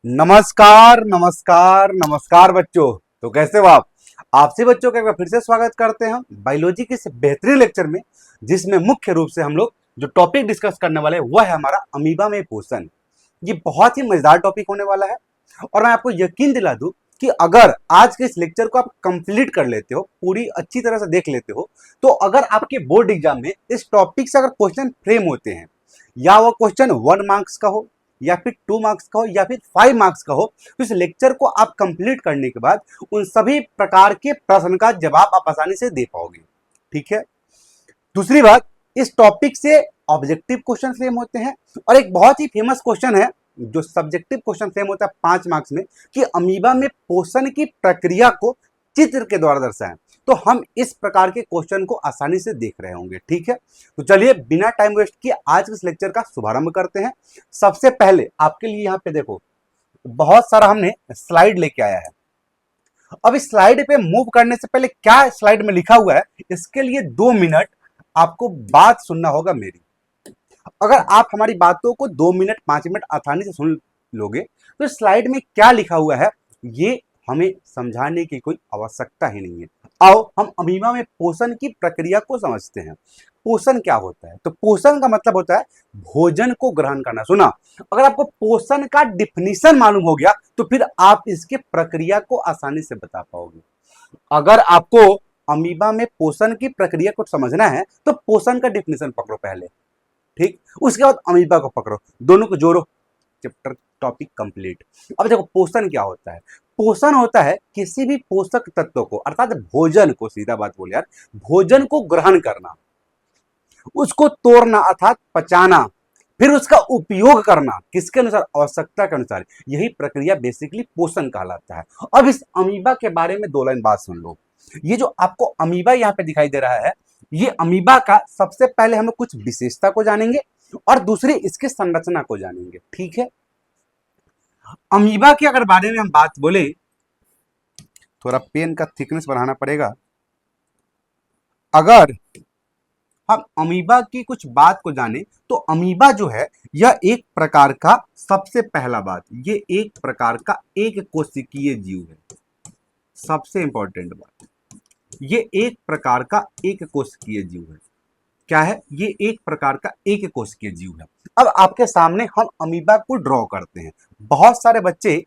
नमस्कार नमस्कार नमस्कार बच्चों। तो कैसे हो आप? आपसे बच्चों का एक बार फिर से स्वागत करते हैं हम बायोलॉजी के इस बेहतरीन लेक्चर में, जिसमें मुख्य रूप से हम लोग जो टॉपिक डिस्कस करने वाले हैं वह है हमारा अमीबा में पोषण। ये बहुत ही मजेदार टॉपिक होने वाला है और मैं आपको यकीन दिला दूं कि अगर आज के इस लेक्चर को आप कंप्लीट कर लेते हो, पूरी अच्छी तरह से देख लेते हो, तो अगर आपके बोर्ड एग्जाम में इस टॉपिक से अगर क्वेश्चन फ्रेम होते हैं, या वो क्वेश्चन 1 मार्क्स का हो या फिर 2 मार्क्स का हो या फिर 5 मार्क्स का हो, तो इस लेक्चर को आप कंप्लीट करने के बाद उन सभी प्रकार के प्रश्न का जवाब आप आसानी से दे पाओगे। ठीक है। दूसरी बात, इस टॉपिक से ऑब्जेक्टिव क्वेश्चन फ्रेम होते हैं और एक बहुत ही फेमस क्वेश्चन है जो सब्जेक्टिव क्वेश्चन फ्रेम होता है 5 मार्क्स में, कि अमीबा में पोषण की प्रक्रिया को चित्र के द्वारा दर्शाएं। तो हम इस प्रकार के क्वेश्चन को आसानी से देख रहे होंगे। ठीक है। तो चलिए बिना टाइम वेस्ट किए आज के इस लेक्चर का शुभारंभ करते हैं। सबसे पहले आपके लिए यहाँ पे देखो बहुत सारा हमने स्लाइड लेके आया है। अब इस स्लाइड पे मूव करने से पहले क्या स्लाइड में लिखा हुआ है, इसके लिए 2 मिनट आपको बात सुनना होगा मेरी। अगर आप हमारी बातों को 2 मिनट 5 मिनट आसानी से सुन लोगे तो स्लाइड में क्या लिखा हुआ है ये हमें समझाने की कोई आवश्यकता ही नहीं है। आओ हम अमीबा में पोषण की प्रक्रिया को समझते हैं। पोषण क्या होता है? तो पोषण का मतलब होता है भोजन को ग्रहण करना। सुना, अगर आपको पोषण का डिफिनीशन मालूम हो गया तो फिर आप इसके प्रक्रिया को आसानी से बता पाओगे। अगर आपको अमीबा में पोषण की प्रक्रिया को समझना है तो पोषण का डिफिनीशन पकड़ो पहले, ठीक, उसके बाद अमीबा को पकड़ो, दोनों को जोड़ो, चैप्टर टॉपिक कंप्लीट। अब देखो पोषण क्या होता है। पोषण होता है किसी भी पोषक तत्व को, अर्थात भोजन को, सीधा बात बोले यार, भोजन को ग्रहण करना, उसको तोड़ना अर्थात पचाना, फिर उसका उपयोग करना किसके अनुसार? आवश्यकता के अनुसार। यही प्रक्रिया बेसिकली पोषण कहलाता है। अब इस अमीबा के बारे में 2 लाइन बात सुन लो। ये जो आपको अमीबा यहाँ पे दिखाई दे रहा है, ये अमीबा का सबसे पहले हम लोग कुछ विशेषता को जानेंगे और दूसरी इसके संरचना को जानेंगे। ठीक है। अमीबा के अगर बारे में हम बात बोले, थोड़ा पेन का थिकनेस बढ़ाना पड़ेगा। अगर हम अमीबा की कुछ बात को जाने तो अमीबा जो है यह एक प्रकार का, सबसे पहला बात, ये एक प्रकार का एक कोशिकीय जीव है। सबसे इंपॉर्टेंट बात, ये एक प्रकार का एक कोशिकीय जीव है। क्या है? ये एक प्रकार का एक कोशिकीय जीव है। अब आपके सामने हम अमीबा को ड्रॉ करते हैं। बहुत सारे बच्चे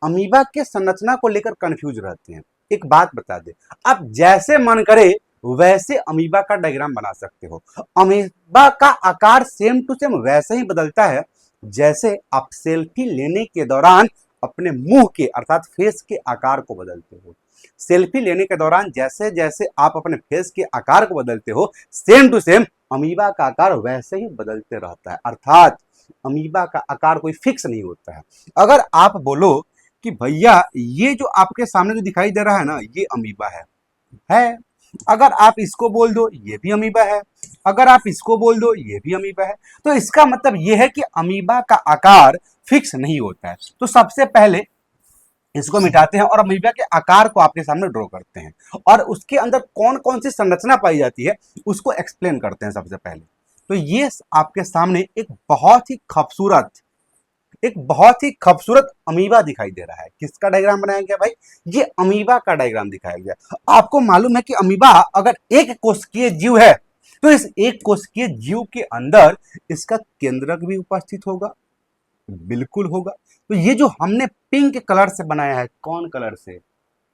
अमीबा के संरचना को लेकर कंफ्यूज रहते हैं। एक बात बता दे, आप जैसे मन करे वैसे अमीबा का डायग्राम बना सकते हो। अमीबा का आकार सेम टू सेम वैसे ही बदलता है जैसे आप सेल्फी लेने के दौरान अपने मुंह के अर्थात फेस के आकार को बदलते हो। सेल्फी लेने के दौरान जैसे जैसे आप अपने फेस के आकार को बदलते हो, सेम टू सेम अमीबा का आकार वैसे ही बदलते रहता है। अर्थात अमीबा का आकार कोई फिक्स नहीं होता है। अगर आप बोलो कि भैया ये जो आपके सामने जो दिखाई दे रहा है ना, ये अमीबा है। अगर आप इसको बोल दो ये भी अमीबा है, अगर आप इसको बोल दो ये भी अमीबा है, तो इसका मतलब ये है कि अमीबा का आकार फिक्स नहीं होता है। तो सबसे पहले इसको मिटाते हैं और अमीबा के आकार को आपके सामने ड्रॉ करते हैं और उसके अंदर कौन कौन सी संरचना पाई जाती है उसको एक्सप्लेन करते हैं सबसे पहले। तो ये आपके सामने एक बहुत ही खूबसूरत अमीबा दिखाई दे रहा है। किसका डायग्राम बनाया गया भाई? ये अमीबा का डायग्राम दिखाया गया। आपको मालूम है कि अमीबा अगर एक कोशिकीय जीव है तो इस एक कोशिकीय जीव के अंदर इसका केंद्रक भी उपस्थित होगा, बिल्कुल होगा। तो ये जो हमने पिंक कलर से बनाया है, कौन कलर से?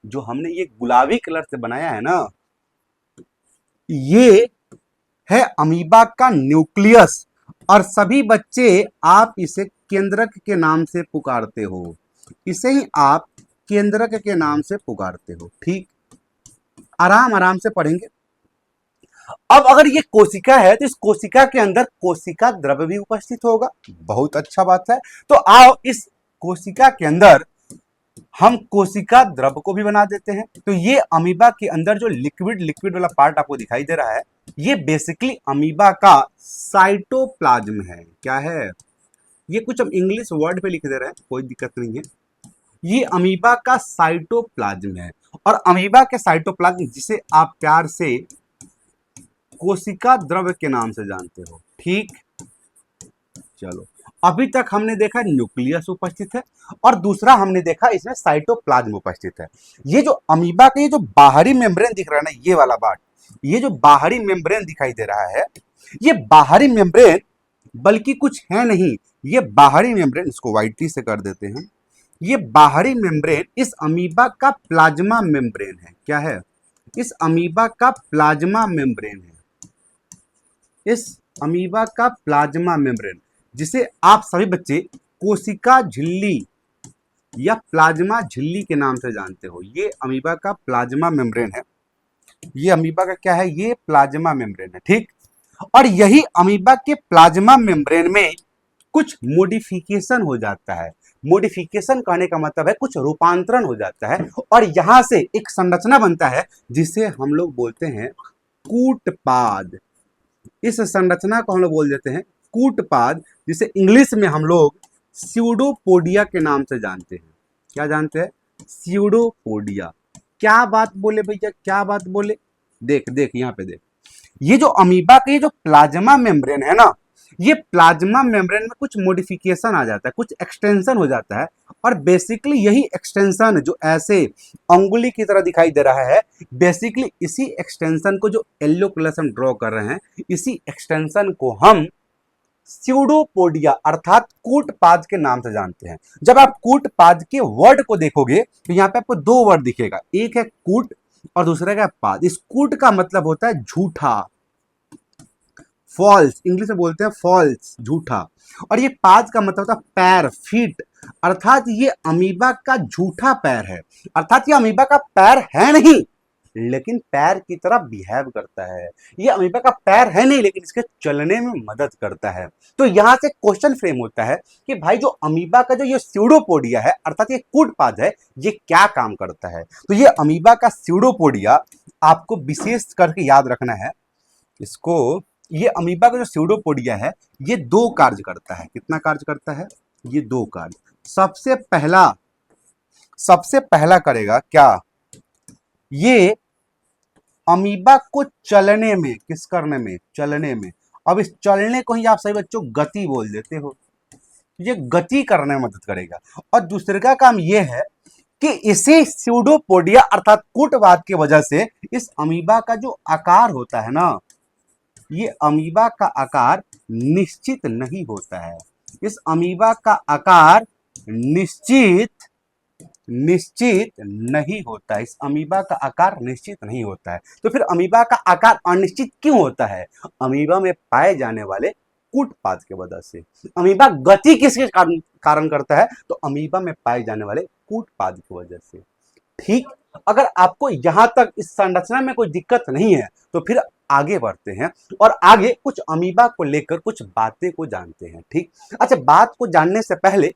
जो हमने ये गुलाबी कलर से बनाया है ना, ये है अमीबा का न्यूक्लियस और सभी बच्चे आप इसे केंद्रक के नाम से पुकारते हो। इसे ही आप केंद्रक के नाम से पुकारते हो। ठीक, आराम आराम से पढ़ेंगे। अब अगर ये कोशिका है तो इस कोशिका के अंदर कोशिका द्रव्य भी उपस्थित होगा। बहुत अच्छा बात है। तो आओ इस कोशिका के अंदर हम कोशिका द्रव को भी बना देते हैं। तो ये अमीबा के अंदर जो लिक्विड लिक्विड वाला पार्ट आपको दिखाई दे रहा है, ये बेसिकली अमीबा का साइटोप्लाज्म है। क्या है? ये कुछ हम इंग्लिश वर्ड पे लिख दे रहे हैं, कोई दिक्कत नहीं है। ये अमीबा का साइटोप्लाज्म है और अमीबा के साइटोप्लाज्म जिसे आप प्यार से कोशिका द्रव्य के नाम से जानते हो। ठीक, चलो अभी तक हमने देखा न्यूक्लियस उपस्थित है और दूसरा हमने देखा इसमें साइटोप्लाज्म उपस्थित है। ये जो अमीबा का ये जो बाहरी मेम्ब्रेन दिख रहा है ना, ये वाला पार्ट, ये जो बाहरी मेम्ब्रेन दिखाई दे रहा है, ये बाहरी मेम्ब्रेन बल्कि कुछ है नहीं, ये बाहरी मेम्ब्रेन, इसको व्हाइटली से कर देते हैं, ये बाहरी मेम्ब्रेन इस अमीबा का प्लाज्मा मेम्ब्रेन है। क्या है? इस अमीबा का प्लाज्मा मेम्ब्रेन है, इस अमीबा का प्लाज्मा मेम्ब्रेन, जिसे आप सभी बच्चे कोशिका झिल्ली या प्लाज्मा झिल्ली के नाम से जानते हो। ये अमीबा का प्लाज्मा मेम्ब्रेन है, ये अमीबा का क्या है? ये प्लाज्मा मेम्ब्रेन है, ठीक। और यही अमीबा के प्लाज्मा मेम्ब्रेन में कुछ मॉडिफिकेशन हो जाता है। मॉडिफिकेशन कहने का मतलब है कुछ रूपांतरण हो जाता है और यहां से एक संरचना बनता है जिसे हम लोग बोलते हैं कूटपाद। इस संरचना को हम लोग बोल देते हैं कूटपाद, जिसे इंग्लिश में हम लोग स्यूडोपोडिया के नाम से जानते हैं। क्या जानते हैं? स्यूडोपोडिया। क्या बात बोले भैया, क्या बात बोले? देख देख यहां पे देख, ये जो अमीबा का ये जो प्लाज्मा मेम्ब्रेन है ना, ये प्लाज्मा मेम्ब्रेन में कुछ मॉडिफिकेशन आ जाता है, कुछ एक्सटेंशन हो जाता है और बेसिकली यही एक्सटेंशन जो ऐसे अंगुली की तरह दिखाई दे रहा है, बेसिकली इसी एक्सटेंशन को जो येलो कलर से हम ड्रॉ कर रहे हैं, इसी एक्सटेंशन को हम स्यूडोपोडिया अर्थात कूटपाद के नाम से जानते हैं। जब आप कूटपाद के वर्ड को देखोगे तो यहाँ पे आपको दो वर्ड दिखेगा, एक है कूट और दूसरा का पाद। इस कूट का मतलब होता है झूठा, फॉल्स, इंग्लिश में बोलते हैं फॉल्स, झूठा। और ये पाद का मतलब होता है पैर, फीट, अर्थात ये अमीबा का झूठा पैर है, अर्थात ये अमीबा का पैर है नहीं लेकिन पैर की तरह बिहेव करता है। ये अमीबा का पैर है नहीं लेकिन इसके चलने में मदद करता है। तो यहां से क्वेश्चन फ्रेम होता है कि भाई जो अमीबा का जो ये स्यूडोपोडिया है अर्थात ये कूटपाद है, ये क्या काम करता है? तो ये अमीबा का स्यूडोपोडिया आपको विशेष करके याद रखना है इसको। ये अमीबा का जो स्यूडोपोडिया है ये दो कार्य करता है। कितना कार्य करता है? ये दो कार्य। सबसे पहला करेगा क्या? ये अमीबा को चलने में, किस करने में? चलने में। अब इस चलने को ही आप सही बच्चों गति बोल देते हो, ये गति करने में मदद करेगा। और दूसरे का काम ये है कि इसी स्यूडोपोडिया अर्थात कूटपाद की वजह से इस अमीबा का जो आकार होता है ना, ये अमीबा का आकार निश्चित नहीं होता है। इस अमीबा का आकार निश्चित नहीं होता है। इस अमीबा का आकार निश्चित नहीं होता है। तो फिर अमीबा का आकार अनिश्चित क्यों होता है? अमीबा में पाए जाने वाले कूटपाद की वजह से। अमीबा गति किसके कारण करता है? तो अमीबा में पाए जाने वाले कूटपाद की वजह से। ठीक, अगर आपको यहां तक इस संरचना में कोई दिक्कत नहीं है तो फिर आगे बढ़ते हैं और आगे कुछ अमीबा को लेकर कुछ बातें को जानते हैं। ठीक, अच्छा, बात को जानने से पहले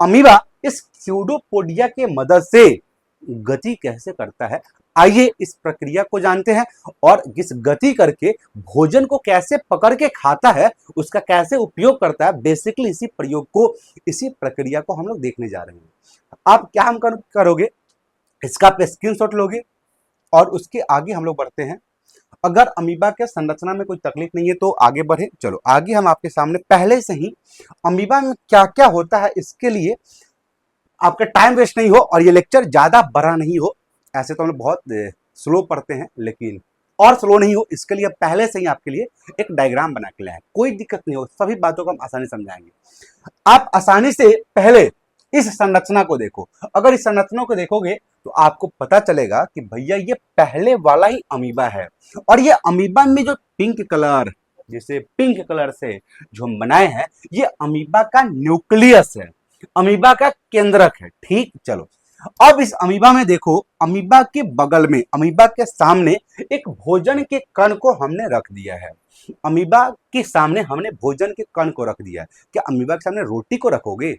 अमीबा इस स्यूडोपोडिया के मदद से गति कैसे करता है, आइए इस प्रक्रिया को जानते हैं और इस गति करके भोजन को कैसे पकड़ के खाता है, उसका कैसे उपयोग करता है। बेसिकली इसी प्रयोग को, इसी प्रक्रिया को हम लोग देखने जा रहे हैं। आप क्या हम करोगे, इसका आप स्क्रीनशॉट लोगे और उसके आगे हम लोग बढ़ते हैं। अगर अमीबा के संरचना में कोई तकलीफ नहीं है तो आगे बढ़े। चलो आगे हम आपके सामने पहले से ही अमीबा में क्या क्या होता है, इसके लिए आपका टाइम वेस्ट नहीं हो और ये लेक्चर ज्यादा बड़ा नहीं हो। ऐसे तो हम लोग बहुत स्लो पढ़ते हैं लेकिन और स्लो नहीं हो, इसके लिए पहले से ही आपके लिए एक डायग्राम बना के लाए हैं। कोई दिक्कत नहीं हो, सभी बातों को हम आसानी समझाएंगे। आप आसानी से पहले इस संरचना को देखो। अगर इस संरचना को देखोगे तो आपको पता चलेगा कि भैया ये पहले वाला ही अमीबा है और ये अमीबा में जो पिंक कलर, जैसे पिंक कलर से जो हम बनाए हैं, ये अमीबा का न्यूक्लियस है, अमीबा का केंद्रक है। ठीक, चलो अब इस अमीबा में देखो, अमीबा के बगल में, अमीबा के सामने एक भोजन के कण को हमने रख दिया है। अमीबा के सामने हमने भोजन के कण को रख दिया है। क्या अमीबा के सामने रोटी को रखोगे?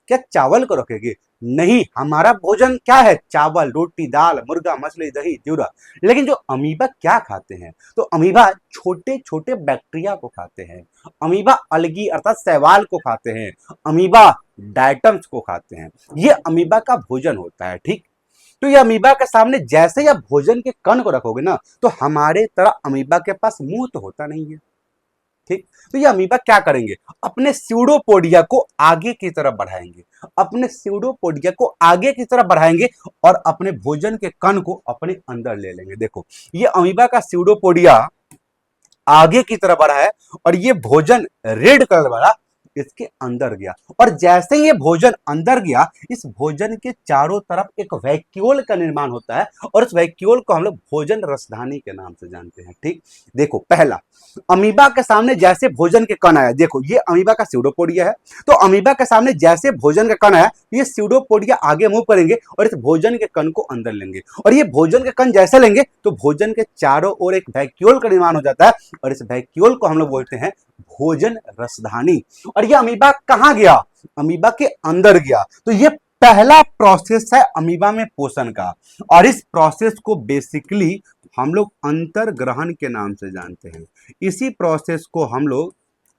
क्या चावल को रखेंगे? नहीं, हमारा भोजन क्या है? चावल, रोटी, दाल, मुर्गा, मछली, दही, चिवड़ा। लेकिन जो अमीबा क्या खाते हैं? तो अमीबा छोटे छोटे बैक्टीरिया को खाते हैं। अमीबा अलगी अर्थात शैवाल को खाते हैं। अमीबा डायटम्स को खाते हैं। ये अमीबा का भोजन होता है। ठीक, तो ये अमीबा के सामने जैसे आप भोजन के कण को रखोगे ना, तो हमारे तरह अमीबा के पास मुंह तो होता नहीं है। ठीक। तो ये अमीबा क्या करेंगे, अपने स्यूडोपोडिया को आगे की तरफ बढ़ाएंगे, अपने स्यूडोपोडिया को आगे की तरफ बढ़ाएंगे और अपने भोजन के कण को अपने अंदर ले लेंगे। देखो ये अमीबा का स्यूडोपोडिया आगे की तरफ बढ़ा है और ये भोजन रेड कलर वाला इसके अंदर गया, और जैसे ही ये भोजन अंदर गया, इस भोजन के चारों तरफ एक वैक्यूल का निर्माण होता है और इस वैक्यूल को हम लोग भोजन रसधानी के नाम से जानते हैं। ठीक, देखो पहला अमीबा के सामने जैसे भोजन के कण आया, देखो ये अमीबा का स्यूडोपोडिया है, तो अमीबा के सामने जैसे भोजन का कण आया, ये स्यूडोपोडिया आगे मूव करेंगे और इस भोजन के कण को अंदर लेंगे, और ये भोजन के कण जैसे लेंगे तो भोजन के चारों ओर एक वैक्यूल का निर्माण हो जाता है और इस वैक्यूल को हम लोग बोलते हैं भोजन रसधानी। और ये अमीबा कहां गया, अमीबा के अंदर गया। तो ये पहला प्रोसेस है अमीबा में पोषण का, और इस प्रोसेस को बेसिकली हम लोग अंतर ग्रहण के नाम से जानते हैं। इसी प्रोसेस को हम लोग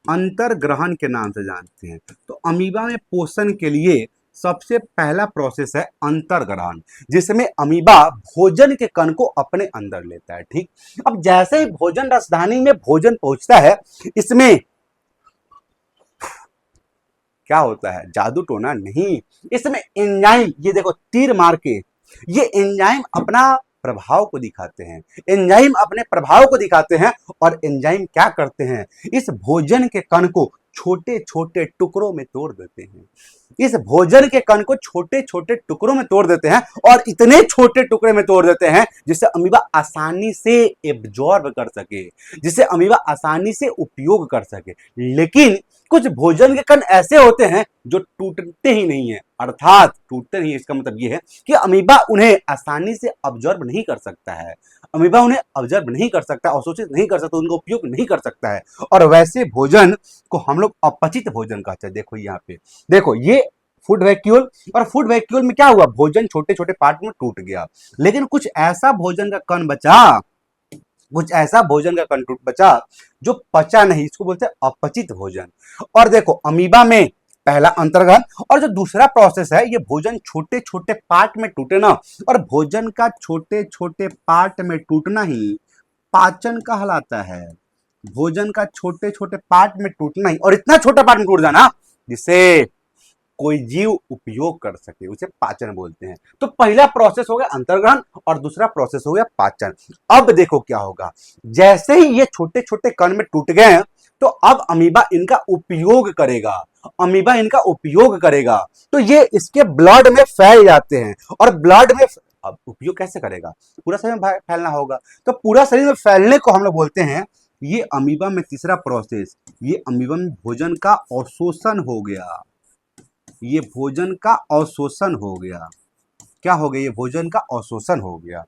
अंतर ग्रहण के नाम से जानते हैं। तो अमीबा में पोषण के लिए सबसे पहला प्रोसेस है अंतर ग्रहण, जिसमें अमीबा भोजन के कण को अपने अंदर लेता है। ठीक, अब जैसे ही भोजन रसधानी में भोजन पहुंचता है, इसमें क्या होता है, जादू टोना नहीं, इसमें एंजाइम, ये देखो तीर मार के, ये एंजाइम अपना प्रभाव को दिखाते हैं, एंजाइम अपने प्रभाव को दिखाते हैं, और एंजाइम क्या करते हैं, इस भोजन के कण को छोटे छोटे टुकड़ों में तोड़ देते हैं, इस भोजन के कण को छोटे छोटे टुकड़ों में तोड़ देते हैं, और इतने छोटे टुकड़े में तोड़ देते हैं जिसे अमीबा आसानी से एब्जॉर्ब कर सके, जिसे अमीबा आसानी से उपयोग कर सके। लेकिन कुछ भोजन के कण ऐसे होते हैं जो टूटते ही नहीं है, अर्थात टूटते नहीं, इसका मतलब यह है कि अमीबा उन्हें आसानी से ऑब्जर्व नहीं कर सकता है, अमीबा उन्हें ऑब्जर्व नहीं कर सकता, अवशोषित नहीं कर सकता, उनका उपयोग नहीं कर सकता है, और वैसे भोजन को हम लोग अपचित भोजन कहते हैं। देखो यहाँ पे, देखो ये फूड वैक्यूल, और फूड वैक्यूल में क्या हुआ, भोजन छोटे छोटे पार्ट में टूट गया, लेकिन कुछ ऐसा भोजन का कण बचा, कुछ ऐसा भोजन का कंटूट बचा जो पचा नहीं, इसको बोलते हैं अपचित भोजन। और देखो अमीबा में पहला अंतर्ग्रहण, और जो दूसरा प्रोसेस है, ये भोजन छोटे छोटे पार्ट में टूटे ना, और भोजन का छोटे छोटे पार्ट में टूटना ही पाचन कहलाता है। भोजन का छोटे छोटे पार्ट में टूटना ही, और इतना छोटा पार्ट में टूट जाना जिसे कोई जीव उपयोग कर सके, उसे पाचन बोलते हैं। तो पहला प्रोसेस हो गया अंतर्ग्रहण और दूसरा प्रोसेस हो गया पाचन। अब देखो क्या होगा, जैसे ही ये छोटे छोटे कण में टूट गए तो अब अमीबा इनका उपयोग करेगा, अमीबा इनका उपयोग करेगा, तो ये इसके ब्लड में फैल जाते हैं, और ब्लड में अब उपयोग कैसे करेगा, पूरा शरीर में फैलना होगा, तो पूरा शरीर में फैलने को हम लोग बोलते हैं, ये अमीबा में तीसरा प्रोसेस, ये अमीबा में भोजन का अवशोषण हो गया, ये भोजन का अवशोषण हो गया। क्या हो गया, ये भोजन का अवशोषण हो गया।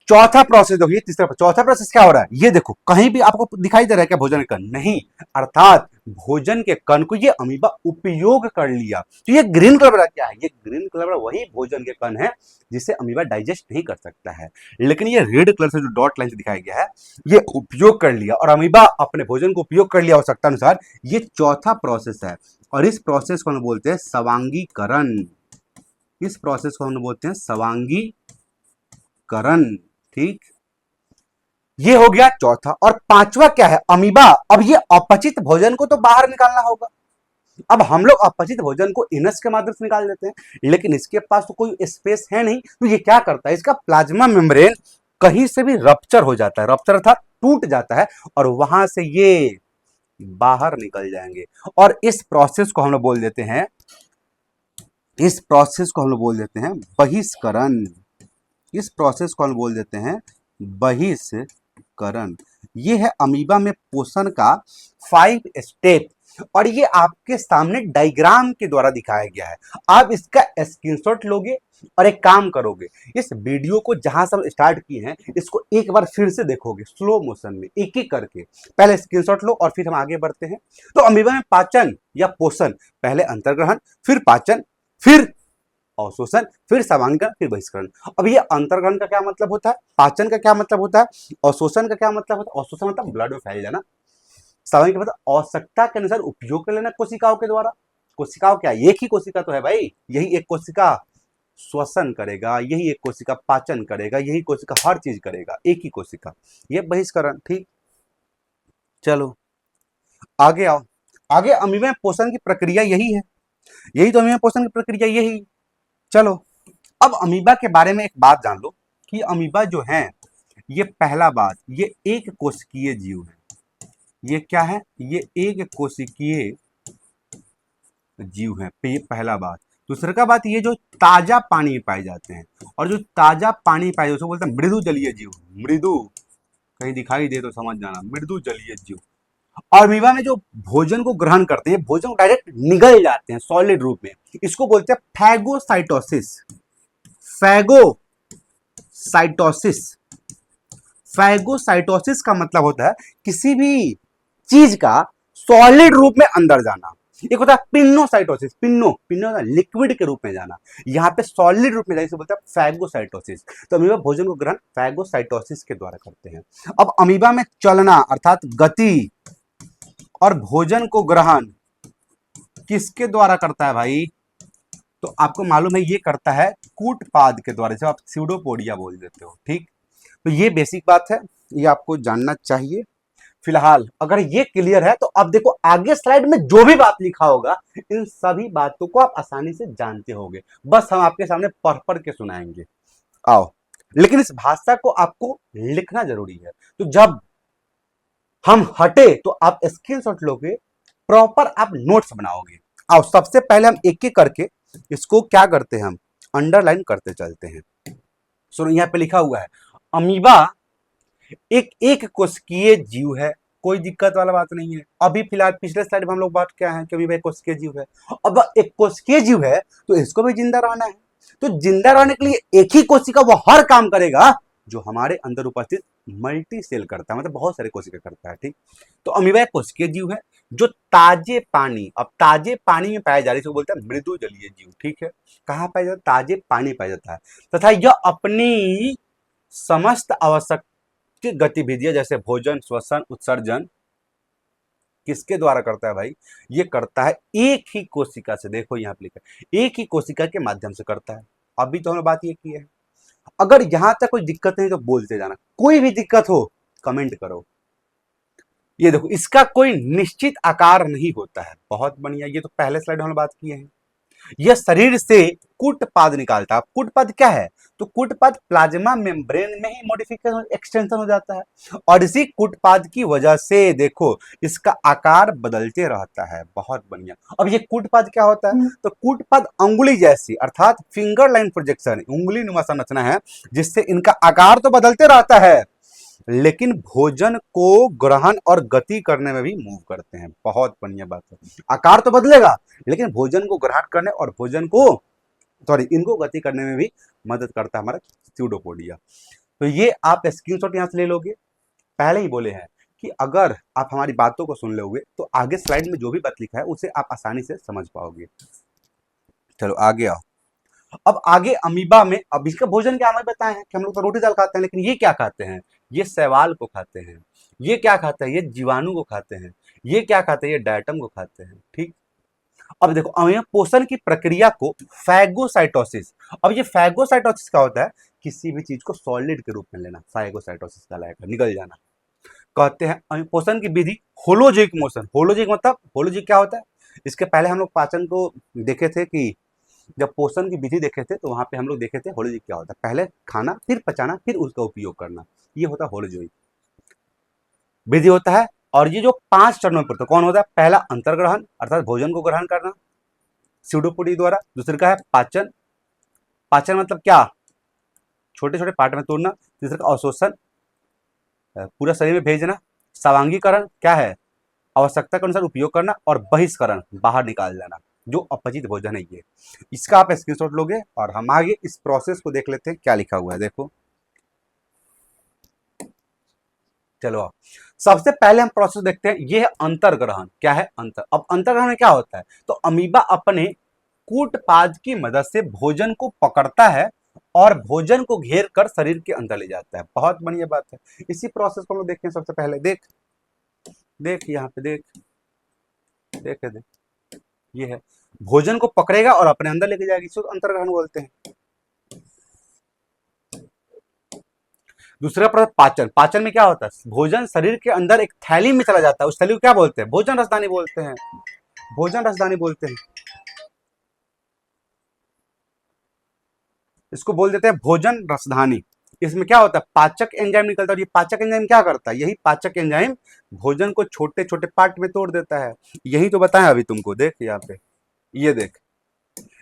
चौथा प्रोसेस देखिए, तीसरा, चौथा प्रोसेस क्या हो रहा है, ये देखो कहीं भी आपको दिखाई दे रहा है क्या भोजन के कण, नहीं, अर्थात भोजन के कण को ये अमीबा उपयोग कर लिया। तो ये ग्रीन कलर वाला क्या है, ये ग्रीन कलर वाला वही भोजन के कण है जिसे अमीबा डाइजेस्ट नहीं कर सकता है, लेकिन ये रेड कलर से जो डॉट लाइन से दिखाया गया है, ये उपयोग कर लिया और अमीबा अपने भोजन को उपयोग कर लिया आवश्यकता अनुसार। ये चौथा प्रोसेस है, और इस प्रोसेस को हम बोलते हैं स्वांगीकरण, इस प्रोसेस को हम बोलते हैं स्वांगीकरण। ठीक, ये हो गया चौथा। और पांचवा क्या है, अमीबा अब ये अपचित भोजन को तो बाहर निकालना होगा। अब हम लोग अपचित भोजन को इनस के माध्यम से निकाल देते हैं, लेकिन इसके पास तो कोई स्पेस है नहीं, तो ये क्या करता है, इसका प्लाज्मा मेम्ब्रेन कहीं से भी रप्चर हो जाता है, रप्चर अर्थात टूट जाता है, और वहां से ये बाहर निकल जाएंगे, और इस प्रोसेस को हम लोग बोल देते हैं, इस प्रोसेस को हम लोग बोल देते हैं बहिष्करण, इस प्रोसेस को हम बोल देते हैं बहिष्करण। ये है अमीबा में पोषण का 5 स्टेप, और ये आपके सामने डायग्राम के द्वारा दिखाया गया है। आप इसका स्क्रीनशॉट लोगे और एक काम करोगे, इस वीडियो को जहां से हम स्टार्ट किए हैं इसको एक बार फिर से देखोगे स्लो मोशन में, एक एक करके। पहले स्क्रीनशॉट लो और फिर हम आगे बढ़ते हैं। तो अमीबा में पाचन या पोषण, पहले अंतर्ग्रहण, फिर पाचन, फिर अवशोषण, फिर स्वांगीकरण, फिर बहिष्करण। अब ये अंतर्ग्रहण का क्या मतलब होता है, पाचन का क्या मतलब होता है, अवशोषण का क्या मतलब होता है, अवशोषण मतलब ब्लड में फैल जाना, स्वाभाविक मतलब आवश्यकता के अनुसार उपयोग कर लेना कोशिकाओं के द्वारा। कोशिकाओं क्या, एक ही कोशिका तो है भाई, यही एक कोशिका श्वसन करेगा, यही एक कोशिका पाचन करेगा, यही कोशिका हर चीज करेगा, एक ही कोशिका, ये बहिष्करण। ठीक, चलो आगे आओ। आगे अमीबा में पोषण की प्रक्रिया यही है, यही तो अमीबा में पोषण की प्रक्रिया यही। चलो अब अमीबा के बारे में एक बात जान लो कि अमीबा जो है ये पहला बात ये एक कोशिकीय जीव है। ये क्या है? ये एक कोशिकीय जीव है, ये पहला बात। दूसरा का बात ये जो ताजा पानी में पाए जाते हैं, और जो ताजा पानी पाए उसको बोलते हैं मृदु जलीय जीव। मृदु कहीं दिखाई दे तो समझ जाना, मृदु जलीय जीव। और अमीबा में जो भोजन को ग्रहण करते हैं, भोजन को डायरेक्ट निगल जाते हैं सॉलिड रूप में, इसको बोलते हैं फैगोसाइटोसिस। फैगोसाइटोसिस। फैगोसाइटोसिस का मतलब होता है किसी भी चीज का सॉलिड रूप में अंदर जाना। एक होता है पिन्नोसाइटोसिस, पिन्नो पिन्नो लिक्विड के रूप में जाना, यहाँ पे सॉलिड रूप में जाने से बोलते हैं फैगोसाइटोसिस। तो अमीबा भोजन को ग्रहण फैगोसाइटोसिस के द्वारा करते हैं। अब अमीबा में चलना अर्थात गति और भोजन को ग्रहण किसके द्वारा करता है भाई? तो आपको मालूम है ये करता है कूटपाद के द्वारा, जब आप स्यूडोपोडिया बोल देते हो। ठीक, तो ये बेसिक बात है, ये आपको जानना चाहिए। फिलहाल अगर ये क्लियर है तो अब देखो आगे स्लाइड में जो भी बात लिखा होगा इन सभी बातों को आप आसानी से जानते होंगे, बस हम आपके सामने पढ़ पढ़ के सुनाएंगे। आओ, लेकिन इस भाषा को आपको लिखना जरूरी है। तो जब हम हटे तो आप स्क्रीनशॉट लोगे, प्रॉपर आप नोट्स बनाओगे। आओ सबसे पहले हम एक एक करके इसको क्या करते हैं, हम अंडरलाइन करते चलते हैं। सुनो यहाँ पे लिखा हुआ है अमीबा एक एक कोशिकीय जीव है, कोई दिक्कत वाला बात नहीं है। अभी फिलहाल पिछले स्लाइड में हम लोग बात किया है कि अमीबा एक कोशिकीय जीव है। अब एक कोशिकीय जीव है तो इसको भी जिंदा रहना है, तो जिंदा रहने के लिए एक ही कोशिका वो हर काम करेगा जो हमारे अंदर उपस्थित मल्टी सेल करता है, मतलब बहुत सारे कोशिका करता है। ठीक, तो अमीबा एक कोशिकीय जीव है जो ताजे पानी, अब ताजे पानी में पाया जा रहा है, इसको बोलते हैं मृदु जलीय जीव। ठीक है, कहाँ पाया जाता है? ताजे पानी पाया जाता है, तथा यह अपनी समस्त आवश्यक गतिविधियां जैसे भोजन, श्वसन, उत्सर्जन किसके द्वारा करता है भाई? ये करता है एक ही कोशिका से। देखो यहाँ पे लिखा है एक ही कोशिका के माध्यम से करता है। अभी तो हमने बात ये की है। अगर यहां तक कोई दिक्कत नहीं तो बोलते जाना, कोई भी दिक्कत हो कमेंट करो। ये देखो इसका कोई निश्चित आकार नहीं होता है, बहुत बढ़िया, ये तो पहले स्लाइड में हमने बात की है। यह शरीर से कूटपाद निकालता है। कूटपाद क्या है? तो कूटपाद प्लाज्मा मेम्ब्रेन में ही मॉडिफिकेशन एक्सटेंशन हो जाता है, और इसी कूटपाद की वजह से देखो इसका आकार बदलते रहता है। बहुत बढ़िया। अब ये कूटपाद क्या होता है? तो कूटपाद अंगुली जैसी अर्थात फिंगर लाइन प्रोजेक्शन, उंगली नुमा संरचना है जिससे इनका आकार तो बदलते रहता है लेकिन भोजन को ग्रहण और गति करने में भी मूव करते हैं। बहुत बढ़िया बात है, आकार तो बदलेगा लेकिन भोजन को ग्रहण करने और भोजन को इनको गति करने में भी मदद करता है हमारा स्यूडोपोडिया। तो ये आप स्क्रीनशॉट यहां से ले लोगे। पहले ही बोले हैं कि अगर आप हमारी बातों को सुन लोगे तो आगे स्लाइड में जो भी बात लिखा है उसे आप आसानी से समझ पाओगे। चलो आगे आओ। अब आगे अमीबा में, अब इसका भोजन क्या हमें बताए हैं कि हम लोग तो रोटी दाल खाते हैं, लेकिन ये क्या खाते हैं? ये शैवाल को खाते हैं। ये क्या खाते हैं? ये जीवाणु को खाते हैं। ये क्या खाते हैं? ये डायटम को खाते हैं। ठीक, अब देखो अमीबा पोषण की प्रक्रिया को फैगोसाइटोसिस, अब ये फैगोसाइटोसिस क्या होता है? किसी भी चीज को सॉलिड के रूप में लेना, फैगोसाइटोसिस कहलाएगा, निगल जाना कहते हैं। पोषण की विधि होलोजिक मोशन। होलोजिक मतलब होलोजिक क्या होता है? इसके पहले हम लोग पाचन को देखे थे कि जब पोषण की विधि देखे थे तो वहां पे हम लोग देखे थे होलोजिक क्या होता है, पहले खाना फिर पचाना फिर उसका उपयोग करना, ये होता है होलोजिक विधि होता है। और ये जो 5 चरणों में पड़ता है, कौन होता है? पहला अंतर्ग्रहण अर्थात भोजन को ग्रहण करना स्यूडोपोडी द्वारा। दूसरे का है पाचन, पाचन मतलब क्या? छोटे छोटे पार्ट में तोड़ना। तीसरे का अवशोषण, पूरा शरीर में भेजना। स्वांगीकरण क्या है? आवश्यकता के अनुसार उपयोग करना। और बहिष्करण, बाहर निकाल देना, जो अपचित भोजन है ये। इसका आप स्क्रीनशॉट लोगे और हम आगे इस प्रोसेस को देख लेते हैं क्या लिखा हुआ है। देखो चलो आप सबसे पहले हम प्रोसेस देखते हैं, ये है अंतर्ग्रहण। क्या है? अंतर। अब अंतर्ग्रहण में क्या होता है? तो अमीबा अपने कूटपाद की मदद से भोजन को पकड़ता है और भोजन को घेर कर शरीर के अंदर ले जाता है। बहुत बढ़िया बात है। इसी प्रोसेस को हम लोग देखते हैं। सबसे पहले देख देख यहाँ पे देख देख देख, ये है भोजन को पकड़ेगा और अपने अंदर लेके जाएगी, इसको अंतर्ग्रहण बोलते हैं। दूसरा प्रकार पाचन। पाचन में क्या होता है, भोजन शरीर के अंदर एक थैली में चला जाता है, उस थैली को क्या बोलते हैं, भोजन रसदानी बोलते हैं, भोजन रसदानी बोलते हैं, इसको बोल देते हैं भोजन रसधानी। इसमें क्या होता है, पाचक एंजाइम निकलता है, और ये पाचक एंजाइम क्या करता है, यही पाचक एंजाइम भोजन को छोटे छोटे पार्ट में तोड़ देता है। यही तो बताया अभी तुमको, देख यहाँ पे, ये देख,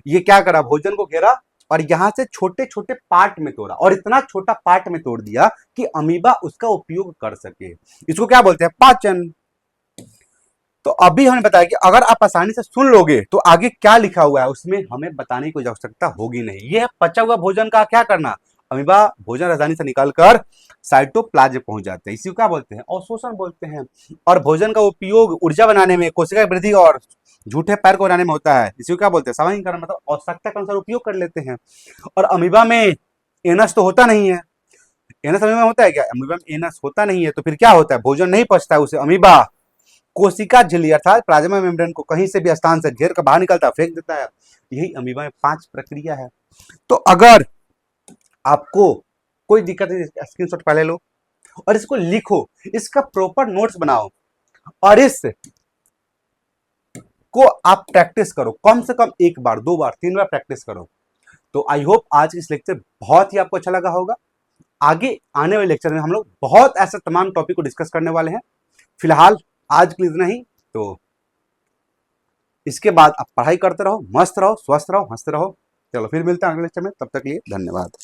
ये क्या करा, भोजन को घेरा और यहां से छोटे छोटे पार्ट में तोड़ा, और इतना छोटा पार्ट में तोड़ दिया कि अमीबा उसका उपयोग कर सके। इसको क्या बोलते हैं, पाचन। तो अभी हमने बताया कि अगर आप आसानी से सुन लोगे तो आगे क्या लिखा हुआ है उसमें हमें बताने की आवश्यकता होगी नहीं। यह पचा हुआ भोजन का क्या करना, अमीबा भोजन राजधानी से निकालकर साइटोप्लाज्म पहुंच जाते हैं, इसी को क्या बोलते हैं, अवशोषण बोलते हैं। और भोजन का उपयोग ऊर्जा बनाने में, कोशिका वृद्धि और झूठे पैर को बनाने में होता है, इसी को क्या बोलते हैं, सामान्यीकरण, मतलब आवश्यकता के अनुसार उपयोग कर लेते हैं। और अमीबा में एनस तो होता नहीं है, एनस अमीबा में होता है क्या, अमीबा में एनस होता नहीं है, तो फिर क्या होता है, भोजन नहीं पचता है उसे, अमीबा कोशिका झिल्ली अर्थात प्लाज्मा मेम्ब्रेन को कहीं से भी स्थान से घेर कर बाहर निकलता है, फेंक देता है। यही अमीबा में 5 प्रक्रिया है। तो अगर आपको कोई दिक्कत है, स्क्रीनशॉट पहले लो और इसको लिखो, इसका प्रॉपर नोट्स बनाओ, और इस को आप प्रैक्टिस करो, कम से कम 1 बार 2 बार 3 बार प्रैक्टिस करो। तो आई होप आज इस लेक्चर बहुत ही आपको अच्छा लगा होगा। आगे आने वाले लेक्चर में हम लोग बहुत ऐसे तमाम टॉपिक को डिस्कस करने वाले हैं। फिलहाल आज के लिए इतना ही। तो इसके बाद आप पढ़ाई करते रहो, मस्त रहो, स्वस्थ रहो, हंसते रहो। चलो फिर मिलते हैं अगले लेक्चर में, तब तक के लिए धन्यवाद।